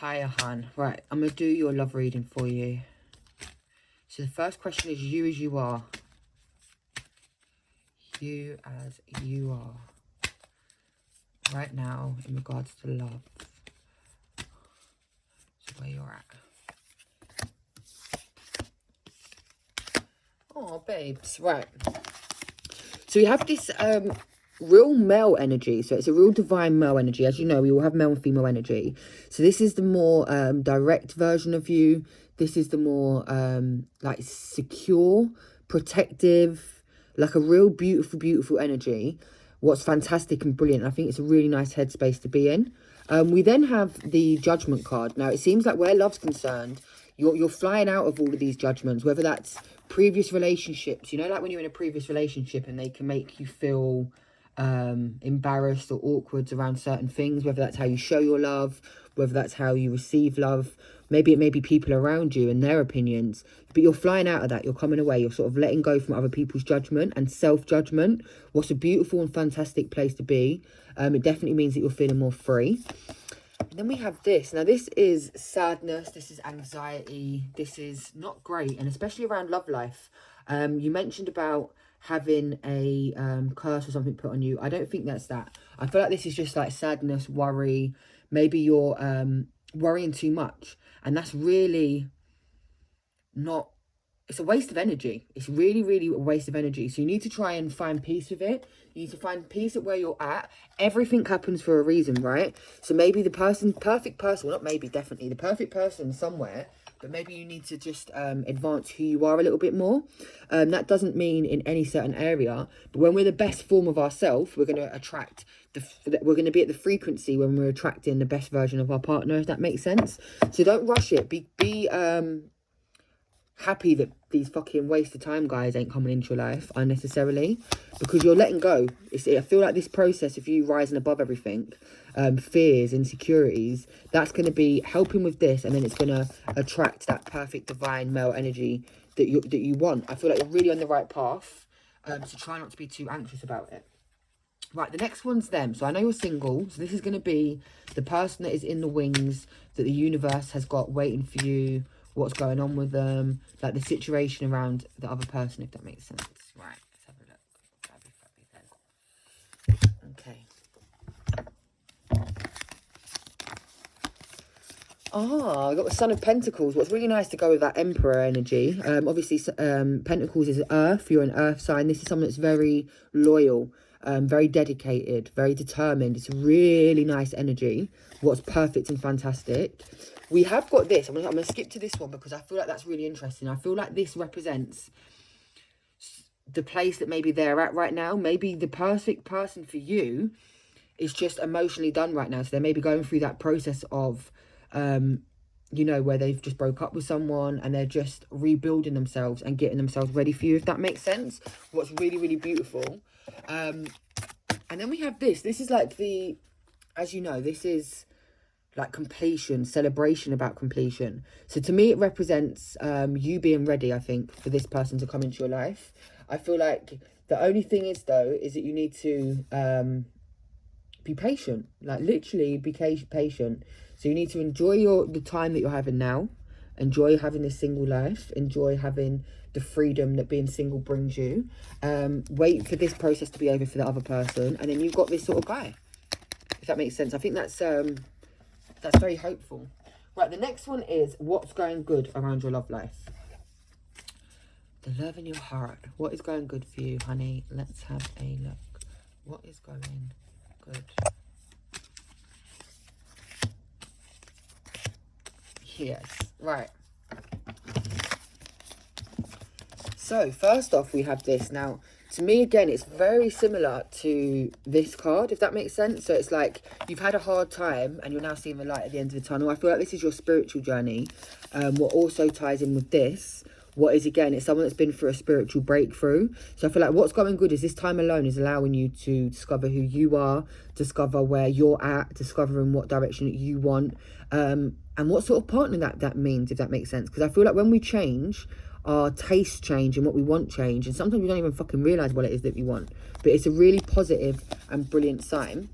Hiya, hun. Right, I'm going to do your love reading for you. So the first question is you as you are. You as you are. Right now, in regards to love. So where you're at. Oh, babes. Right. So we have this real male energy. So it's a real divine male energy. As you know, we all have male and female energy. So this is the more direct version of you. This is the more like secure, protective, like a real beautiful, beautiful energy. What's fantastic and brilliant. I think it's a really nice headspace to be in. We then have the Judgment card. Now, it seems like where love's concerned, you're flying out of all of these judgments, whether that's previous relationships. You know, like when you're in a previous relationship and they can make you feel embarrassed or awkward around certain things, whether that's how you show your love, whether that's how you receive love. Maybe it may be people around you and their opinions, but you're flying out of that. You're coming away. You're sort of letting go from other people's judgment and self-judgment. What's a beautiful and fantastic place to be. It definitely means that you're feeling more free. And then we have this. Now, this is sadness. This is anxiety. This is not great. And especially around love life. You mentioned about having a curse or something put on you. I don't think that's that. I feel like this is just like sadness, worry. Maybe you're worrying too much. And that's really not, it's a waste of energy. It's really, really a waste of energy. So you need to try and find peace with it. You need to find peace at where you're at. Everything happens for a reason, right? So maybe the perfect person, well, not maybe, definitely, the perfect person somewhere, but maybe you need to just advance who you are a little bit more. That doesn't mean in any certain area, but when we're the best form of ourselves, we're going to attract, we're going to be at the frequency when we're attracting the best version of our partner, if that makes sense. So don't rush it. Be happy that these fucking waste of time guys ain't coming into your life unnecessarily, because you're letting go. I feel like this process of you rising above everything, fears, insecurities, that's going to be helping with this, and then it's going to attract that perfect divine male energy that you want. I feel like you're really on the right path, so try not to be too anxious about it. Right, the next one's them. So I know you're single, so this is going to be the person that is in the wings that the universe has got waiting for you, what's going on with them, like the situation around the other person, if that makes sense. Right, let's have a look. Okay. I got the Son of Pentacles. What's really nice to go with that Emperor energy. Obviously, Pentacles is Earth. You're an Earth sign. This is someone that's very loyal, very dedicated, very determined. It's a really nice energy. What's perfect and fantastic. We have got this. I'm gonna skip to this one because I feel like that's really interesting. I feel like this represents the place that maybe they're at right now. Maybe the perfect person for you is just emotionally done right now. So they may be going through that process of, you know, where they've just broke up with someone and they're just rebuilding themselves and getting themselves ready for you, if that makes sense. What's really, really beautiful. And then we have this. This is like the, as you know, this is like completion, celebration about completion. So to me, it represents you being ready, I think, for this person to come into your life. I feel like the only thing is, though, is that you need to be patient. Like, literally be patient. So you need to enjoy the time that you're having now. Enjoy having this single life. Enjoy having the freedom that being single brings you. Wait for this process to be over for the other person. And then you've got this sort of guy. If that makes sense. I think that's very hopeful. Right, the next one is what's going good around your love life. The love in your heart. What is going good for you, honey? Let's have a look. What is going good? Yes, right. So, first off, we have this. Now, to me, again, it's very similar to this card, if that makes sense. So it's like you've had a hard time and you're now seeing the light at the end of the tunnel. I feel like this is your spiritual journey. What also ties in with this, what is, again, it's someone that's been through a spiritual breakthrough. So I feel like what's going good is this time alone is allowing you to discover who you are, discover where you're at, discovering what direction that you want, and what sort of partner that means, if that makes sense. Because I feel like when we change, our tastes change and what we want change, and sometimes we don't even fucking realise what it is that we want. But it's a really positive and brilliant sign.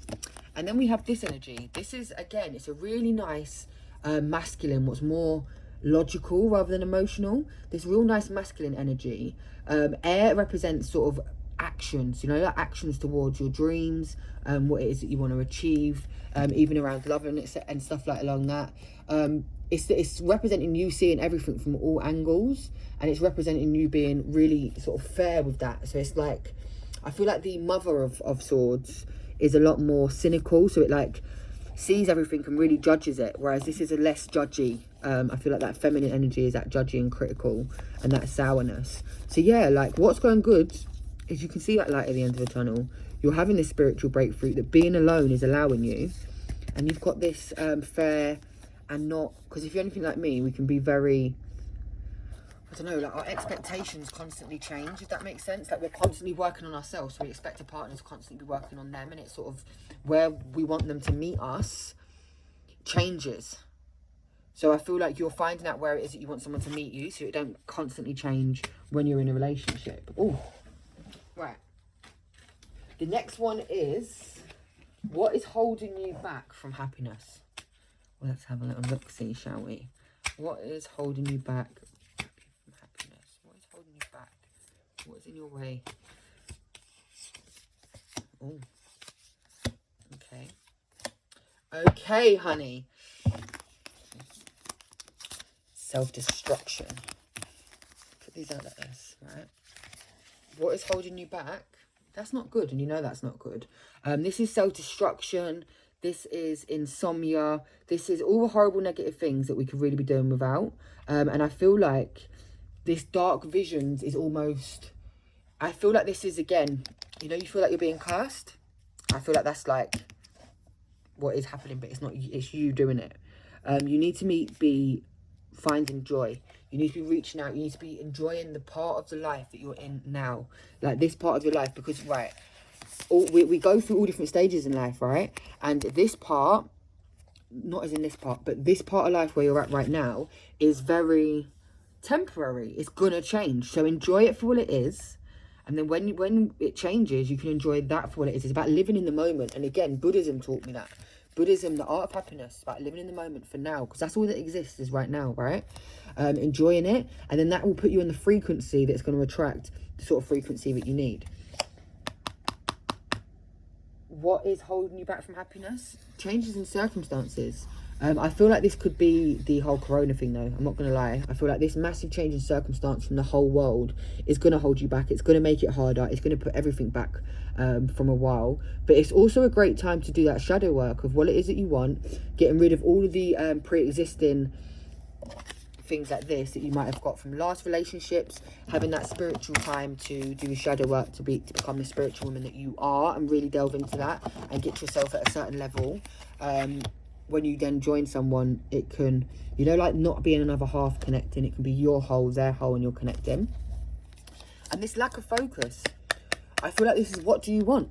And then we have this energy. This is, again, it's a really nice masculine, what's more logical rather than emotional. This real nice masculine energy. Air represents sort of actions, you know, like actions towards your dreams, what it is that you want to achieve, even around love and stuff like along that. It's representing you seeing everything from all angles, and it's representing you being really sort of fair with that. So it's like, I feel like the mother of swords is a lot more cynical, so it like sees everything and really judges it, whereas this is a less judgy. I feel like that feminine energy is that judgy and critical, and that sourness. So yeah, like what's going good is you can see that light at the end of the tunnel. You're having this spiritual breakthrough that being alone is allowing you, and you've got this fair and not, because if you're anything like me, we can be very, I don't know, like our expectations constantly change, if that makes sense. Like we're constantly working on ourselves, so we expect a partner to constantly be working on them, and it's sort of where we want them to meet us changes. So I feel like you're finding out where it is that you want someone to meet you, so it don't constantly change when you're in a relationship. Oh, right. The next one is, what is holding you back from happiness? Well, let's have a little look-see, shall we? What is holding you back from happiness? What is holding you back? What is in your way? Oh. Okay. Okay, honey. Self-destruction. Put these out like this, right? What is holding you back? That's not good, and you know that's not good. This is self-destruction. This is insomnia. This is all the horrible negative things that we could really be doing without. And I feel like this dark visions is almost, I feel like this is, again, you know, you feel like you're being cursed. I feel like that's like what is happening, but it's not, it's you doing it. You need to be finding joy. You need to be reaching out. You need to be enjoying the part of the life that you're in now. Like this part of your life, because, right, we go through all different stages in life, right? And this part, not as in this part, but this part of life where you're at right now is very temporary. It's gonna change. So enjoy it for what it is. And then when it changes, you can enjoy that for what it is. It's about living in the moment. And again, Buddhism taught me that. Buddhism, the art of happiness, about living in the moment for now, because that's all that exists is right now, right? Enjoying it, and then that will put you on the frequency that's going to attract the sort of frequency that you need. What is holding you back from happiness? Changes in circumstances. I feel like this could be the whole corona thing, though. I'm not going to lie. I feel like this massive change in circumstance from the whole world is going to hold you back. It's going to make it harder. It's going to put everything back from a while. But it's also a great time to do that shadow work of what it is that you want, getting rid of all of the pre-existing things like this that you might have got from last relationships, having that spiritual time to do the shadow work to become the spiritual woman that you are, and really delve into that and get yourself at a certain level. When you then join someone, it can, you know, like not being another half connecting, it can be your whole, their whole, and you're connecting. And this lack of focus, I feel like this is, what do you want,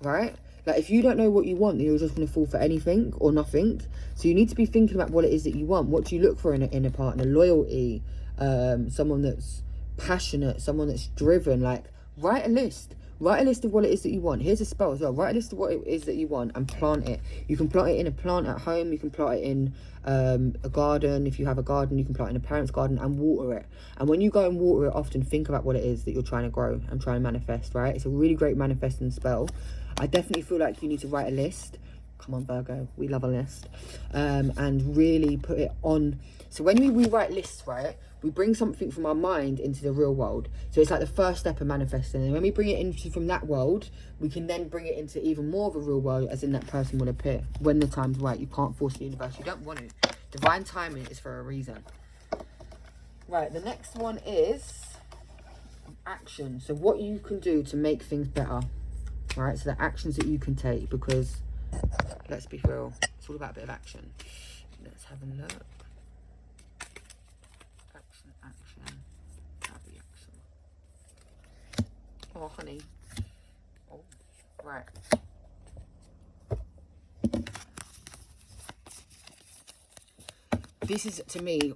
right? Like if you don't know what you want, then you're just going to fall for anything or nothing. So you need to be thinking about what it is that you want. What do you look for in a partner? Loyalty, someone that's passionate, someone that's driven. Like write a list. Write a list of what it is that you want. Here's a spell as well. Write a list of what it is that you want and plant it. You can plant it in a plant at home. You can plant it in a garden. If you have a garden, you can plant it in a parent's garden and water it. And when you go and water it, often think about what it is that you're trying to grow and try and manifest, right? It's a really great manifesting spell. I definitely feel like you need to write a list. Come on, Virgo. We love a list. And really put it on. So when we write lists, right, we bring something from our mind into the real world. So it's like the first step of manifesting. And when we bring it into from that world, we can then bring it into even more of a real world, as in that person will appear when the time's right. You can't force the universe. You don't want to. Divine timing is for a reason. Right, the next one is action. So what you can do to make things better. Right, so the actions that you can take, because let's be real, it's all about a bit of action. Let's have a look. Action. Happy action. Oh, honey. Oh, right. This is, to me,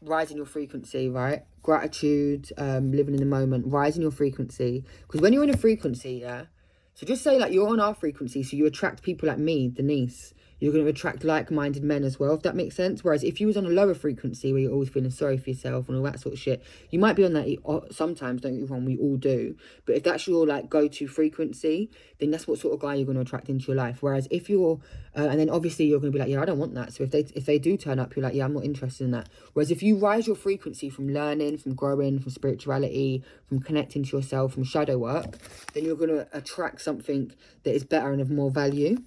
rising your frequency, right? Gratitude, living in the moment, rising your frequency. Because when you're in a frequency, yeah, so just say like you're on our frequency, so you attract people like me, Denise. You're going to attract like-minded men as well, if that makes sense. Whereas if you was on a lower frequency where you're always feeling sorry for yourself and all that sort of shit, you might be on that sometimes, don't get me wrong, we all do. But if that's your like go-to frequency, then that's what sort of guy you're going to attract into your life. Whereas if you're, and then obviously you're going to be like, yeah, I don't want that. So if they do turn up, you're like, yeah, I'm not interested in that. Whereas if you rise your frequency from learning, from growing, from spirituality, from connecting to yourself, from shadow work, then you're going to attract something that is better and of more value.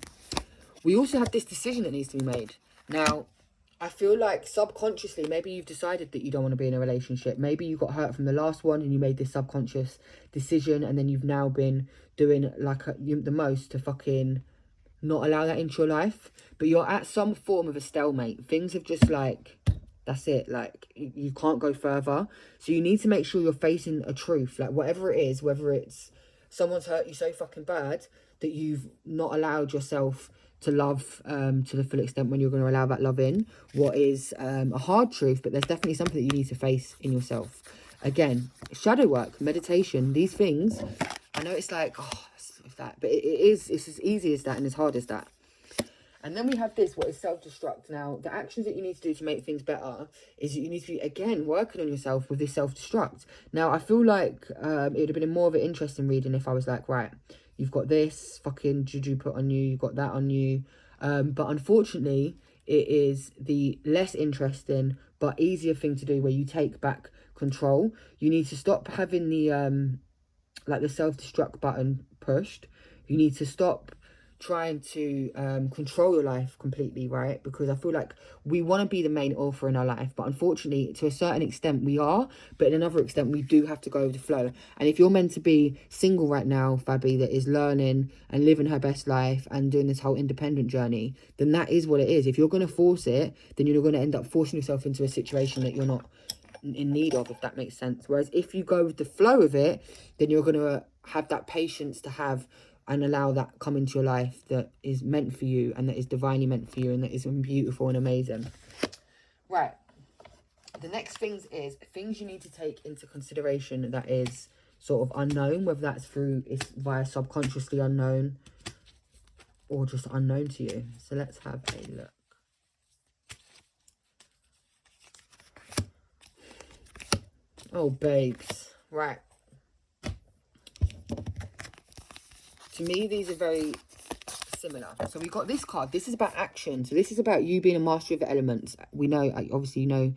We also have this decision that needs to be made. Now, I feel like subconsciously, maybe you've decided that you don't want to be in a relationship. Maybe you got hurt from the last one and you made this subconscious decision, and then you've now been doing like the most to fucking not allow that into your life. But you're at some form of a stalemate. Things have just like, that's it. Like, you can't go further. So you need to make sure you're facing a truth. Like, whatever it is, whether it's someone's hurt you so fucking bad that you've not allowed yourself to love to the full extent when you're going to allow that love in. What is a hard truth, but there's definitely something that you need to face in yourself. Again, shadow work, meditation, these things, I know it's like, oh, it's that, but it's as easy as that and as hard as that. And then we have this, what is self-destruct. Now, the actions that you need to do to make things better is that you need to be, again, working on yourself with this self-destruct. Now, I feel like it would have been more of an interesting reading if I was like, right, you've got this fucking juju put on you, you've got that on you. But unfortunately, it is the less interesting but easier thing to do where you take back control. You need to stop having the, like the self-destruct button pushed. You need to stop trying to control your life completely, right? Because I feel like we want to be the main author in our life, but unfortunately to a certain extent we are, but in another extent we do have to go with the flow. And if you're meant to be single right now, Fabi, that is learning and living her best life and doing this whole independent journey, then that is what it is. If you're going to force it, then you're going to end up forcing yourself into a situation that you're not in need of, if that makes sense. Whereas if you go with the flow of it, then you're going to have that patience to have and allow that come into your life that is meant for you and that is divinely meant for you and that is beautiful and amazing. Right. The next things is things you need to take into consideration that is sort of unknown, whether that's through, it's via subconsciously unknown or just unknown to you. So let's have a look. Oh, babes. Right. To me, these are very similar. So we got this card. This is about action. So this is about you being a master of the elements. We know, obviously, you know,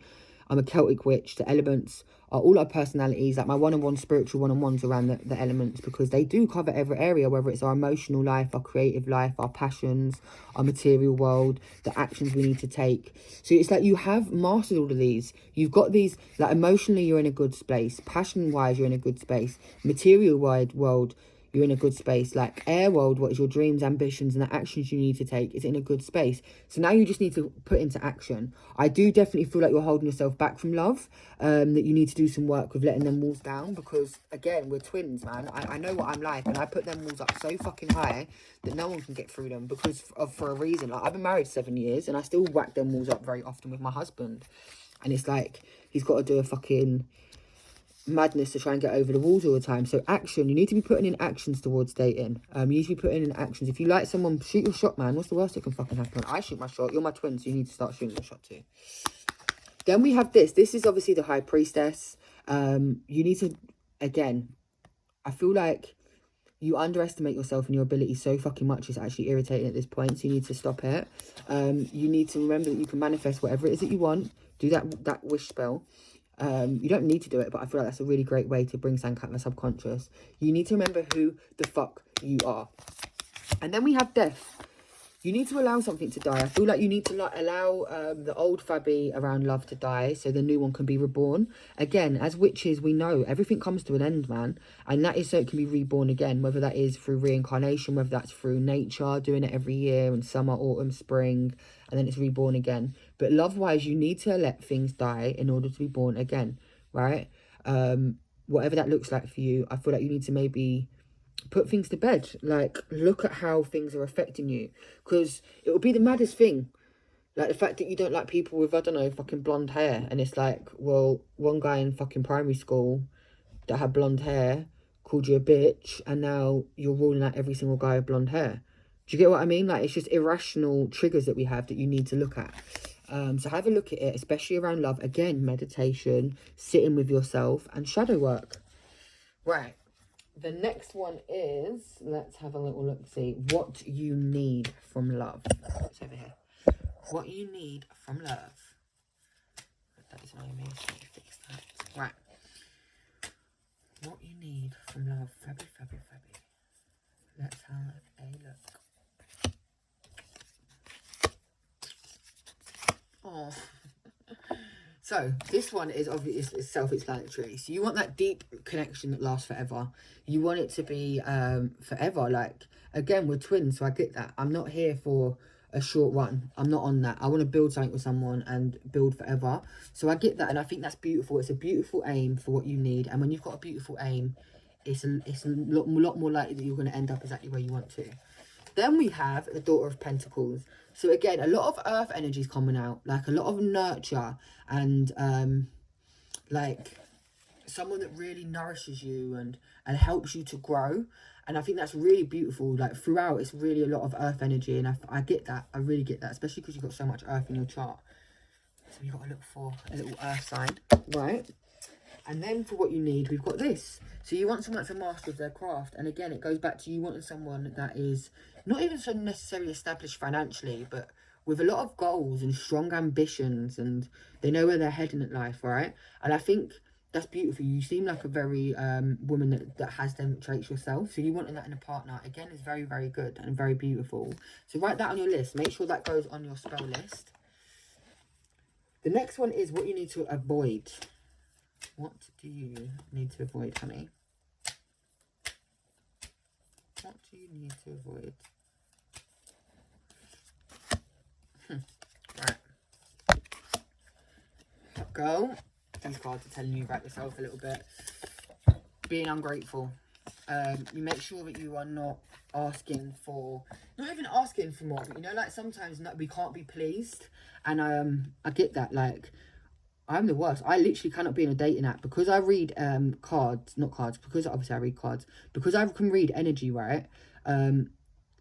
I'm a Celtic witch. The elements are all our personalities. Like my one-on-one spiritual one-on-ones around the elements, because they do cover every area, whether it's our emotional life, our creative life, our passions, our material world, the actions we need to take. So it's like you have mastered all of these. You've got these, like emotionally, you're in a good space. Passion-wise, you're in a good space. Material-wide world, you're in a good space. Like air world, what is your dreams, ambitions, and the actions you need to take is in a good space. So now you just need to put into action. I do definitely feel like you're holding yourself back from love, that you need to do some work with letting them walls down, because again, we're twins, man. I know what I'm like, and I put them walls up so fucking high that no one can get through them because for a reason. Like I've been married 7 years and I still whack them walls up very often with my husband, and it's like he's got to do a fucking madness to try and get over the walls all the time. So action, you need to be putting in actions towards dating. You need to be putting in actions. If you like someone, shoot your shot, man. What's the worst that can fucking happen? I shoot my shot, you're my twin, so you need to start shooting your shot too. Then we have this is obviously the High Priestess. You need to, again, I feel like you underestimate yourself and your ability so fucking much. It's actually irritating at this point, so you need to stop it. You need to remember that you can manifest whatever it is that you want. Do that wish spell. You don't need to do it, but I feel like that's a really great way to bring something out of the subconscious. You need to remember who the fuck you are. And then we have death. You need to allow something to die. I feel like you need to allow the old Fabi around love to die so the new one can be reborn. Again, as witches, we know everything comes to an end, man. And that is so it can be reborn again, whether that is through reincarnation, whether that's through nature, doing it every year in summer, autumn, spring, and then it's reborn again. But love-wise, you need to let things die in order to be born again, right? Whatever that looks like for you, I feel like you need to maybe put things to bed. Like, look at how things are affecting you, because it will be the maddest thing, like the fact that you don't like people with, I don't know, fucking blonde hair. And it's like, well, one guy in fucking primary school that had blonde hair called you a bitch, and now you're ruling out every single guy with blonde hair. Do you get what I mean? Like, it's just irrational triggers that we have that you need to look at. So have a look at it, especially around love. Again, meditation, sitting with yourself, and shadow work. Right. The next one is, let's have a little look, see what you need from love. It's over here. What you need from love. That is annoying me, so fix that. Right. What you need from love. Fabby, Fabby, Fabby. Let's have a look. Oh. So, this one is obviously self-explanatory. So, you want that deep connection that lasts forever. You want it to be forever. Like, again, we're twins, so I get that. I'm not here for a short run. I'm not on that. I want to build something with someone and build forever. So, I get that, and I think that's beautiful. It's a beautiful aim for what you need. And when you've got a beautiful aim, it's a lot more likely that you're going to end up exactly where you want to. Then we have the Daughter of Pentacles. So again, a lot of earth energy is coming out, like a lot of nurture and like someone that really nourishes you and helps you to grow. And I think that's really beautiful. Like throughout, it's really a lot of earth energy, and I get that. I really get that, especially because you've got so much earth in your chart. So you've got to look for a little earth sign, right? And then for what you need, we've got this. So you want someone that's a master of their craft. And again, it goes back to you wanting someone that is not even so necessarily established financially, but with a lot of goals and strong ambitions, and they know where they're heading in life, right? And I think that's beautiful. You seem like a very woman that has them traits yourself. So you wanting that in a partner, again, is very, very good and very beautiful. So write that on your list. Make sure that goes on your spell list. The next one is what you need to avoid. What do you need to avoid, honey? What do you need to avoid? Right. Go. These cards are telling you about yourself a little bit. Being ungrateful. You make sure that you are not asking for, not even asking for more, but you know, like sometimes we can't be pleased. And I get that, like, I'm the worst. I literally cannot be in a dating app because I read because obviously I read cards, because I can read energy, right?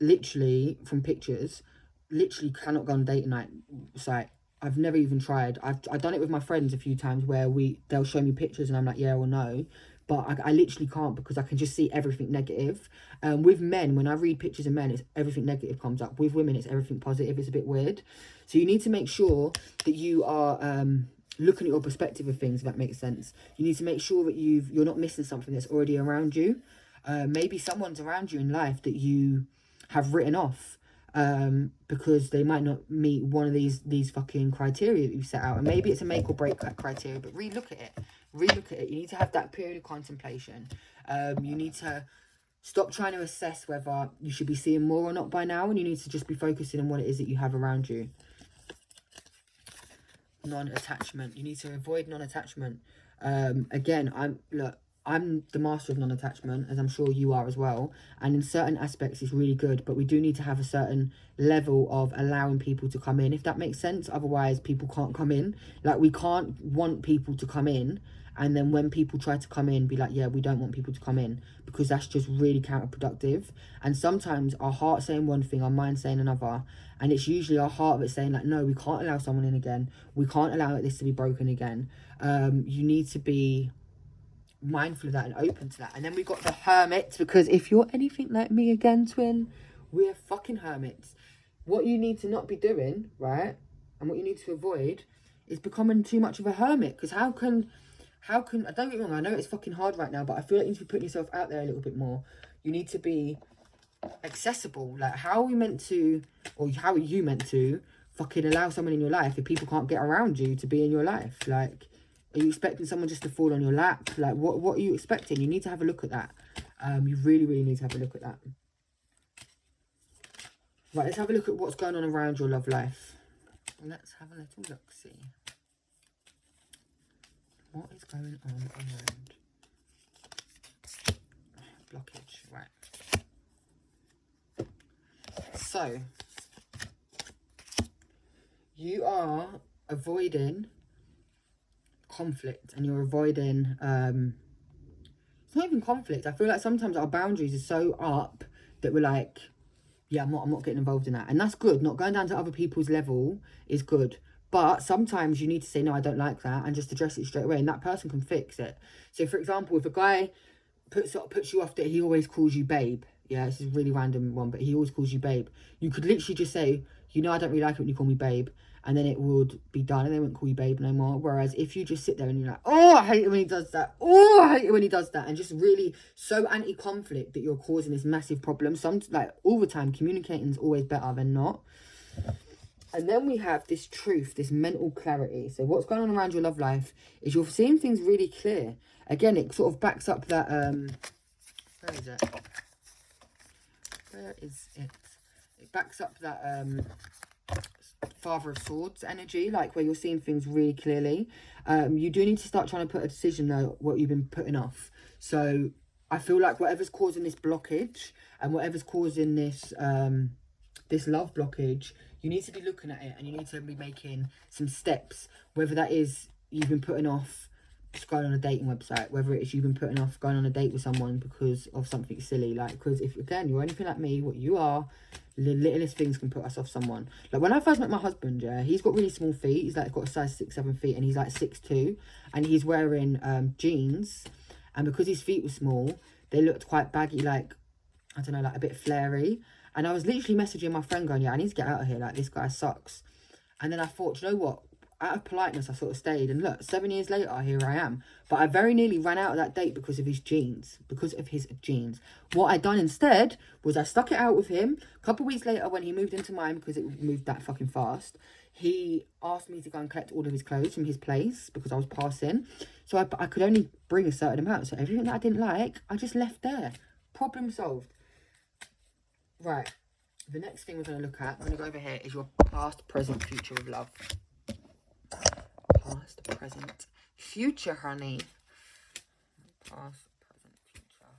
Literally from pictures, literally cannot go on a dating night site. I've never even tried. I've done it with my friends a few times where they'll show me pictures and I'm like, yeah or no. But I literally can't because I can just see everything negative. With men, when I read pictures of men, it's everything negative comes up. With women, it's everything positive. It's a bit weird. So you need to make sure that you are looking at your perspective of things, if that makes sense. You need to make sure that you're not missing something that's already around you. Maybe someone's around you in life that you have written off because they might not meet one of these fucking criteria that you set out. And maybe it's a make or break criteria, but relook at it. Relook at it. You need to have that period of contemplation. You need to stop trying to assess whether you should be seeing more or not by now, and you need to just be focusing on what it is that you have around you. Non-attachment. You need to avoid non-attachment. Again, I'm the master of non-attachment, as I'm sure you are as well. And in certain aspects, it's really good. But we do need to have a certain level of allowing people to come in, if that makes sense. Otherwise, people can't come in. Like, we can't want people to come in. And then when people try to come in, be like, yeah, we don't want people to come in. Because that's just really counterproductive. And sometimes our heart's saying one thing, our mind's saying another. And it's usually our heart that's saying, like, no, we can't allow someone in again. We can't allow this to be broken again. You need to be mindful of that and open to that. And then we got the Hermit, because if you're anything like me again, twin, we're fucking hermits. What you need to not be doing, right, and what you need to avoid is becoming too much of a hermit. Because how can don't get me wrong, I know it's fucking hard right now, but I feel like you need to be putting yourself out there a little bit more. You need to be accessible. Like, how are you meant to fucking allow someone in your life if people can't get around you to be in your life? Like, are you expecting someone just to fall on your lap? Like, what are you expecting? You need to have a look at that. You really, really need to have a look at that. Right, let's have a look at what's going on around your love life. Let's have a little look-see. What is going on around? Blockage, right. So, you are avoiding conflict, and you're avoiding it's not even conflict. I feel like sometimes our boundaries are so up that we're like, yeah, I'm not getting involved in that. And that's good. Not going down to other people's level is good. But sometimes you need to say, no, I don't like that, and just address it straight away, and that person can fix it. So, for example, if a guy puts you off that he always calls you babe, yeah, this is a really random one, but he always calls you babe, you could literally just say, you know, I don't really like it when you call me babe, and then it would be done, and they wouldn't call you babe no more. Whereas if you just sit there and you're like, oh, I hate it when he does that, oh, I hate it when he does that, and just really so anti-conflict that you're causing this massive problem. Like all the time, communicating is always better than not. And then we have this truth, this mental clarity. So what's going on around your love life is you're seeing things really clear. Again, it sort of backs up that, where is it? Where is it? It backs up that Father of Swords energy, like where you're seeing things really clearly. You do need to start trying to put a decision though, what you've been putting off. So I feel like whatever's causing this blockage and whatever's causing this, this love blockage, you need to be looking at it and you need to be making some steps, whether that is you've been putting off just going on a dating website, whether it's you've been putting off going on a date with someone because of something silly, like, because if, again, you're anything like me, what you are, the littlest things can put us off someone. Like, when I first met my husband, yeah, he's got really small feet, he's like got a size 6-7 feet, and he's like 6'2", and he's wearing jeans, and because his feet were small, they looked quite baggy, like, I don't know, like a bit flary. And I was literally messaging my friend going, yeah, I need to get out of here. Like, this guy sucks. And then I thought, you know what? Out of politeness, I sort of stayed. And look, 7 years later, here I am. But I very nearly ran out of that date because of his jeans. Because of his jeans. What I done instead was I stuck it out with him. A couple of weeks later, when he moved into mine, because it moved that fucking fast, he asked me to go and collect all of his clothes from his place because I was passing. So I could only bring a certain amount. So everything that I didn't like, I just left there. Problem solved. Right, the next thing we're going to look at, I'm going to go over here, is your past, present, future of love. Past, present, future, honey. Past, present, future.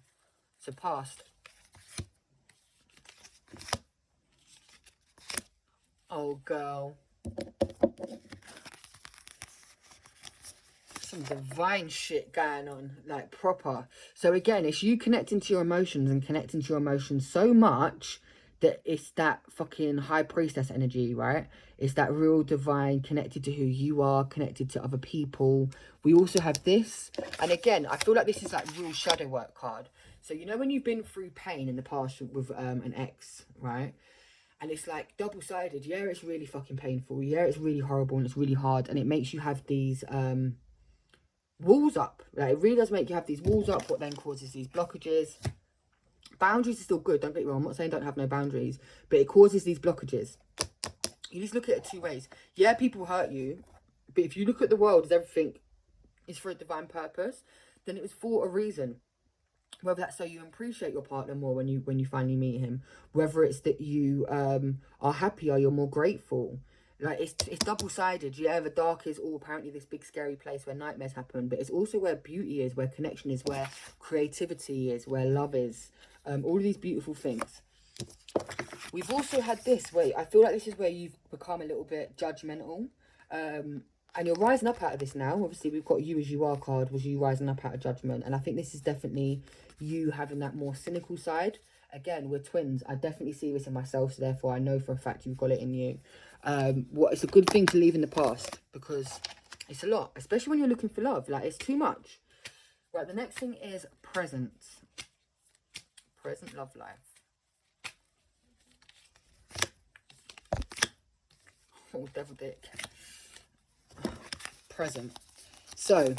So past. Oh, girl. Some divine shit going on, like proper. So again, it's you connecting to your emotions and connecting to your emotions so much that it's that fucking high priestess energy, right? It's that real divine, connected to who you are, connected to other people. We also have this, and again, I feel like this is like real shadow work card. So you know when you've been through pain in the past with an ex, right? And it's like double-sided. Yeah, it's really fucking painful. Yeah, it's really horrible and it's really hard, and it makes you have these walls up. Like, it really does make you have these walls up, what then causes these blockages. Boundaries are still good, don't get me wrong, I'm not saying don't have no boundaries, but it causes these blockages. You just look at it two ways. Yeah, people hurt you, but if you look at the world as everything is for a divine purpose, then it was for a reason. Whether that's so you appreciate your partner more when you finally meet him, whether it's that you are happier, you're more grateful. Like, it's double-sided. Yeah, the dark is all apparently this big scary place where nightmares happen, but it's also where beauty is, where connection is, where creativity is, where love is. All of these beautiful things. We've also had this, wait, I feel like this is where you've become a little bit judgmental. And you're rising up out of this now. Obviously, we've got you as you are card, was you rising up out of judgment. And I think this is definitely you having that more cynical side. Again, we're twins. I definitely see this in myself, so therefore I know for a fact you've got it in you. It's a good thing to leave in the past because it's a lot, especially when you're looking for love. Like, it's too much. Right, the next thing is present. Present love life. Oh, devil dick. Present. So,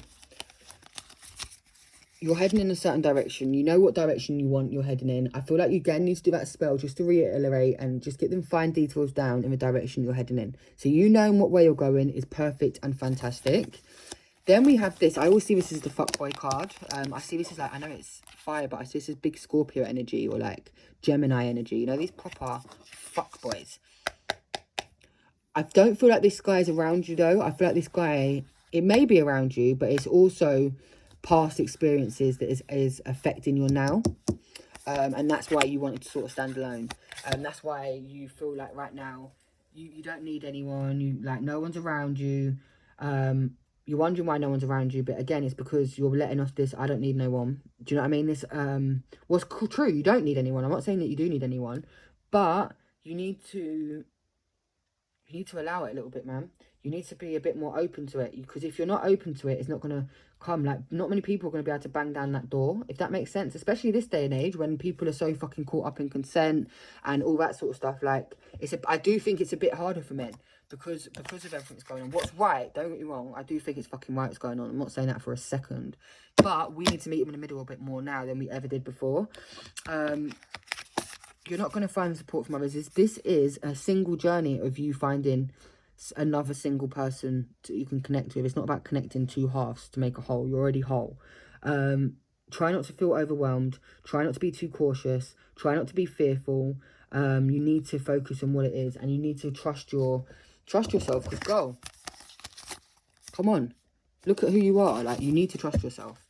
you're heading in a certain direction. You know what direction you want you're heading in. I feel like you again need to do that spell just to reiterate and just get them fine details down in the direction you're heading in. So you know what way you're going is perfect and fantastic. Then we have this. I always see this as the fuckboy card. I see this as like, I know it's fire, but I see this as big Scorpio energy or like Gemini energy. You know, these proper fuckboys. I don't feel like this guy is around you though. I feel like this guy, it may be around you, but it's also past experiences that is affecting your now. And that's why you wanted to sort of stand alone. That's why you feel like right now, you don't need anyone. You like, no one's around you. You're wondering why no one's around you, but again, it's because you're letting off this, I don't need no one. Do you know what I mean? This, what's true, you don't need anyone. I'm not saying that you do need anyone, But you need to allow it a little bit, man. You need to be a bit more open to it, because if you're not open to it, it's not going to come. Like, not many people are going to be able to bang down that door, if that makes sense, especially this day and age when people are so fucking caught up in consent and all that sort of stuff. Like, I do think it's a bit harder for men because of everything that's going on. What's right, don't get me wrong, I do think it's fucking right what's going on. I'm not saying that for a second, but we need to meet them in the middle a bit more now than we ever did before. You're not going to find support from others. This is a single journey of you finding another single person you can connect with. It's not about connecting two halves to make a whole. You're already whole. Try not to feel overwhelmed. Try not to be too cautious. Try not to be fearful. You need to focus on what it is, and you need to trust yourself. Because, girl, come on, look at who you are. Like, you need to trust yourself.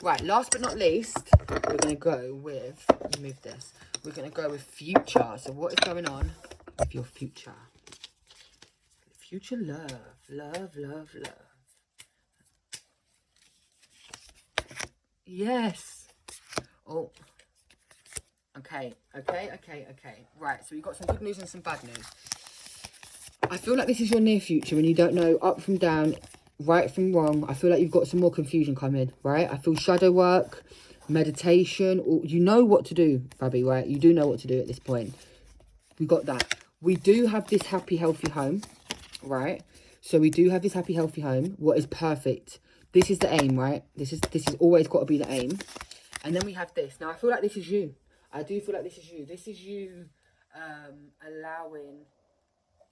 Right, last but not least, we're going to go with, let me move this, we're going to go with future. So what is going on with your future? Future love, love, love, love. Yes. Oh, okay. Right, so we've got some good news and some bad news. I feel like this is your near future and you don't know up from down, right from wrong. I feel like you've got some more confusion coming, right? I feel shadow work, meditation, or you know what to do, Fabi, right? You do know what to do at this point. We got that. We do have this happy, healthy home, right? So we do have this happy, healthy home. What is perfect? This is the aim, right? This is always got to be the aim. And then we have this. Now, I feel like this is you. I do feel like this is you. This is you allowing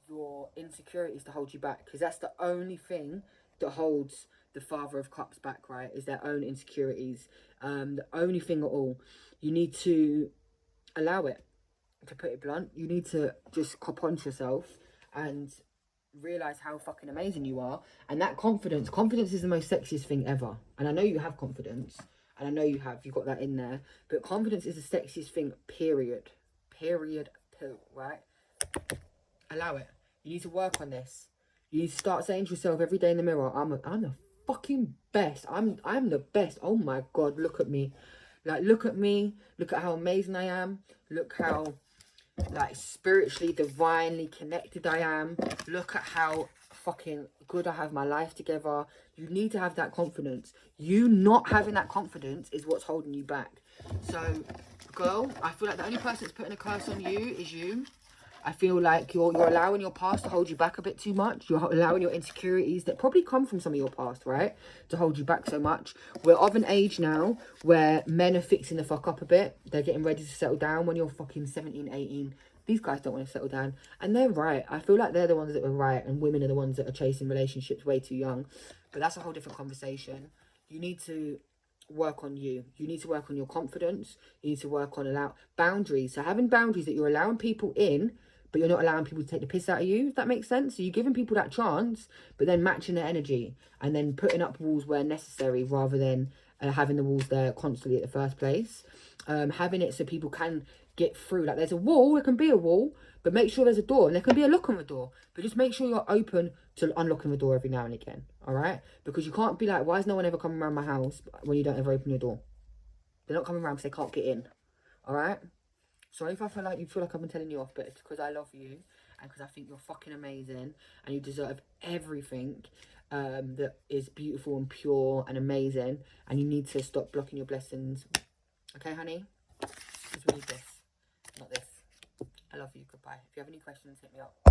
your insecurities to hold you back, because that's the only thing that holds the Father of Cups back, right? Is their own insecurities. The only thing at all. You need to allow it. To put it blunt, you need to just cop onto yourself and realize how fucking amazing you are. And that confidence is the most sexiest thing ever. And I know you have confidence, and I know you've got that in there, but confidence is the sexiest thing, period, right? Allow it. You need to work on this. You need to start saying to yourself every day in the mirror, I'm the fucking best. I'm the best. Oh my God, look at me. Like, look at me. Look at how amazing I am. Look how, like, spiritually, divinely connected I am. Look at how fucking good I have my life together. You need to have that confidence. You not having that confidence is what's holding you back. So, girl, I feel like the only person that's putting a curse on you is you. I feel like you're allowing your past to hold you back a bit too much. You're allowing your insecurities that probably come from some of your past, right, to hold you back so much. We're of an age now where men are fixing the fuck up a bit. They're getting ready to settle down. When you're fucking 17, 18, these guys don't want to settle down. And they're right. I feel like they're the ones that are right, and women are the ones that are chasing relationships way too young. But that's a whole different conversation. You need to work on you. You need to work on your confidence. You need to work on boundaries. So having boundaries that you're allowing people in, but you're not allowing people to take the piss out of you, if that makes sense. So you're giving people that chance, but then matching their energy and then putting up walls where necessary, rather than having the walls there constantly at the first place. Having it so people can get through. Like, there's a wall, there can be a wall, but make sure there's a door, and there can be a lock on the door, but just make sure you're open to unlocking the door every now and again, all right? Because you can't be like, why is no one ever coming around my house when you don't ever open your door? They're not coming around because they can't get in, all right? Sorry if I feel like I've been telling you off, but it's because I love you and because I think you're fucking amazing and you deserve everything that is beautiful and pure and amazing, and you need to stop blocking your blessings. Okay, honey? Because we need this, not this. I love you. Goodbye. If you have any questions, hit me up.